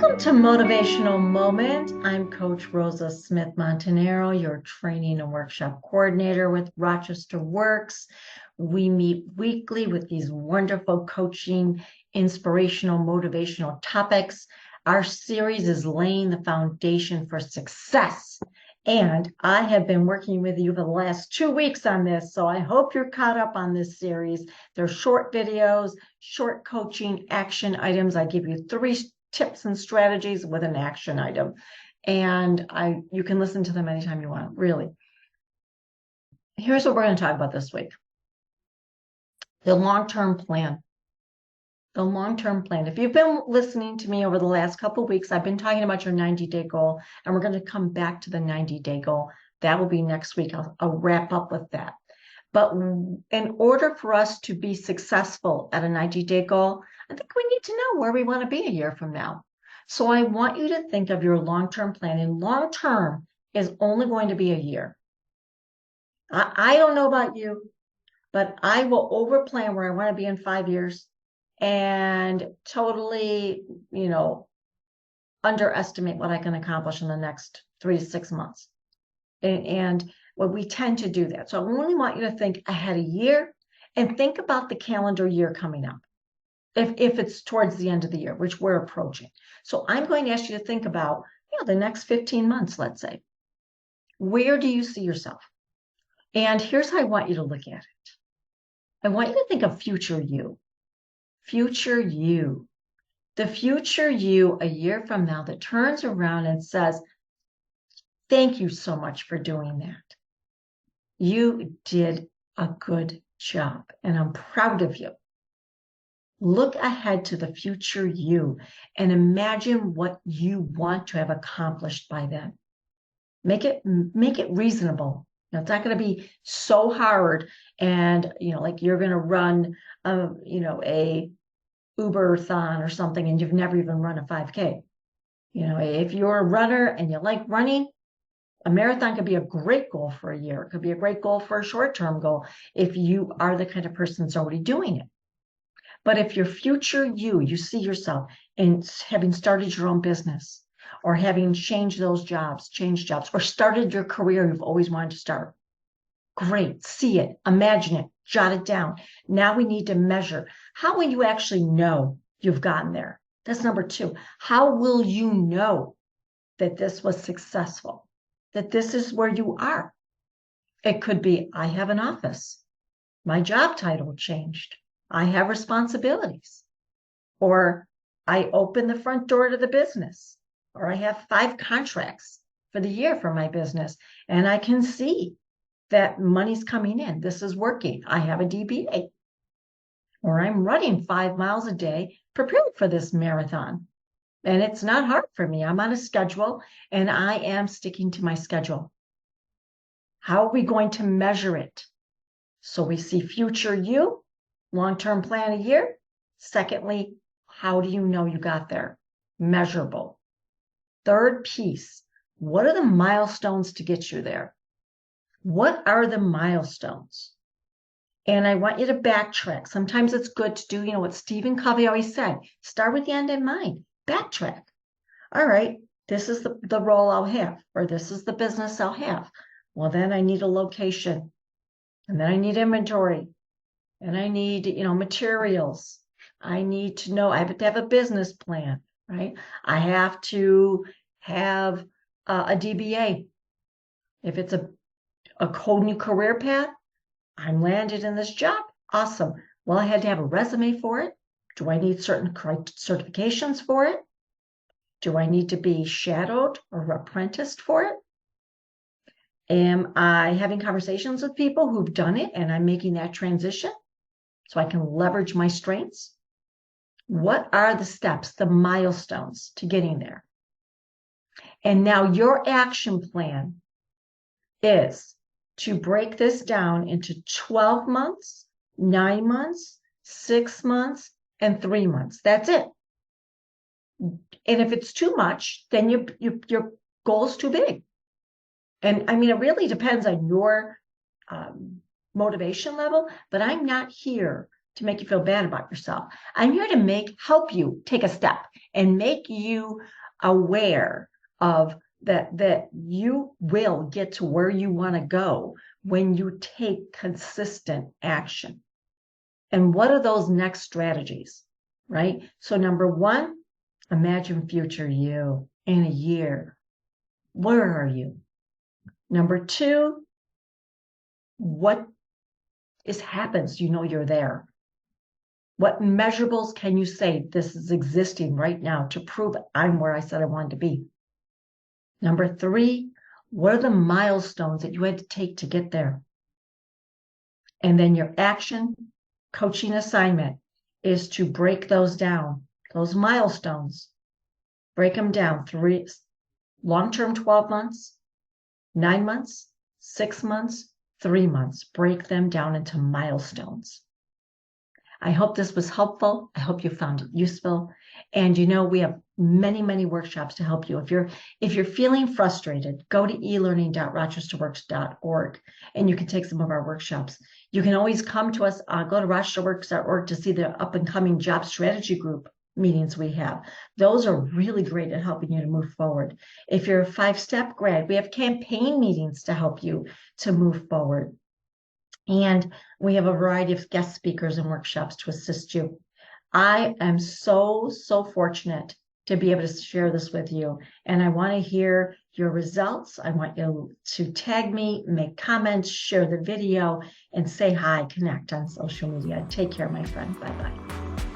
Welcome to Motivational Moment. I'm Coach Rosa Smith-Montanaro, your training and workshop coordinator with RochesterWorks. We meet weekly with these wonderful coaching, inspirational, motivational topics. Our series is laying the foundation for success. And I have been working with you for the last 2 weeks on this, so I hope you're caught up on this series. They're short videos, short coaching action items. I give you 3 tips and strategies with an action item. And you can listen to them anytime you want, really. Here's what we're going to talk about this week. The long-term plan. The long-term plan. If you've been listening to me over the last couple of weeks, I've been talking about your 90-day goal, and we're going to come back to the 90-day goal. That will be next week. I'll wrap up with that. But in order for us to be successful at a 90-day goal, I think we need to know where we want to be a year from now. So I want you to think of your long-term plan, and long-term is only going to be a year. I don't know about you, but I will overplan where I want to be in 5 years and totally, underestimate what I can accomplish in the next 3 to 6 months. And we tend to do that. So I only want you to think ahead a year and think about the calendar year coming up. If it's towards the end of the year, which we're approaching. So I'm going to ask you to think about, the next 15 months, let's say. Where do you see yourself? And here's how I want you to look at it. I want you to think of future you. Future you. The future you a year from now that turns around and says, thank you so much for doing that. You did a good job, and I'm proud of you. Look ahead to the future you and imagine what you want to have accomplished by then. Make it reasonable. It's not going to be so hard and, like you're going to run, a Uber-thon or something and you've never even run a 5K. If you're a runner and you like running, a marathon could be a great goal for a year. It could be a great goal for a short-term goal if you are the kind of person that's already doing it. But if your future you see yourself in having started your own business or having changed jobs, or started your career you've always wanted to start, great, see it, imagine it, jot it down. Now we need to measure. How will you actually know you've gotten there? That's number 2. How will you know that this was successful, that this is where you are? It could be, I have an office. My job title changed. I have responsibilities, or I open the front door to the business, or I have 5 contracts for the year for my business, and I can see that money's coming in. This is working. I have a DBA, or I'm running 5 miles a day, prepared for this marathon. And it's not hard for me. I'm on a schedule, and I am sticking to my schedule. How are we going to measure it? So we see future you, long-term plan a year. Secondly, how do you know you got there? Measurable. Third piece, what are the milestones to get you there? What are the milestones? And I want you to backtrack. Sometimes it's good to do, what Stephen Covey always said, start with the end in mind, backtrack. All right, this is the role I'll have, or this is the business I'll have. Well, then I need a location, and then I need inventory, and I need, materials. I need to know, I have to have a business plan, right? I have to have a DBA. If it's a whole new career path, I'm landed in this job. Awesome. Well, I had to have a resume for it. Do I need certain certifications for it? Do I need to be shadowed or apprenticed for it? Am I having conversations with people who've done it and I'm making that transition so I can leverage my strengths? What are the steps, the milestones to getting there? And now your action plan is to break this down into 12 months, 9 months, 6 months, and 3 months. That's it. And if it's too much, then your goal is too big. And I mean, it really depends on your motivation level, but I'm not here to make you feel bad about yourself. I'm here to help you take a step and make you aware of that you will get to where you want to go when you take consistent action. And what are those next strategies, right? So number one, imagine future you in a year. Where are you? Number two, what happens? You know you're there. What measurables can you say this is existing right now to prove I'm where I said I wanted to be? Number three, what are the milestones that you had to take to get there? And then your action coaching assignment is to break those down, those milestones, break them down, 3 long-term 12 months, 9 months, 6 months, 3 months, break them down into milestones. I hope this was helpful. I hope you found it useful. And we have many, many workshops to help you. If you're feeling frustrated, go to elearning.rochesterworks.org and you can take some of our workshops. You can always come to us, go to RochesterWorks.org to see the up and coming job strategy group meetings we have. Those are really great at helping you to move forward. If you're a 5-step grad, we have campaign meetings to help you to move forward. And we have a variety of guest speakers and workshops to assist you. I am so, so fortunate to be able to share this with you. And I want to hear your results. I want you to tag me, make comments, share the video, and say hi, connect on social media. Take care, my friend. Bye-bye.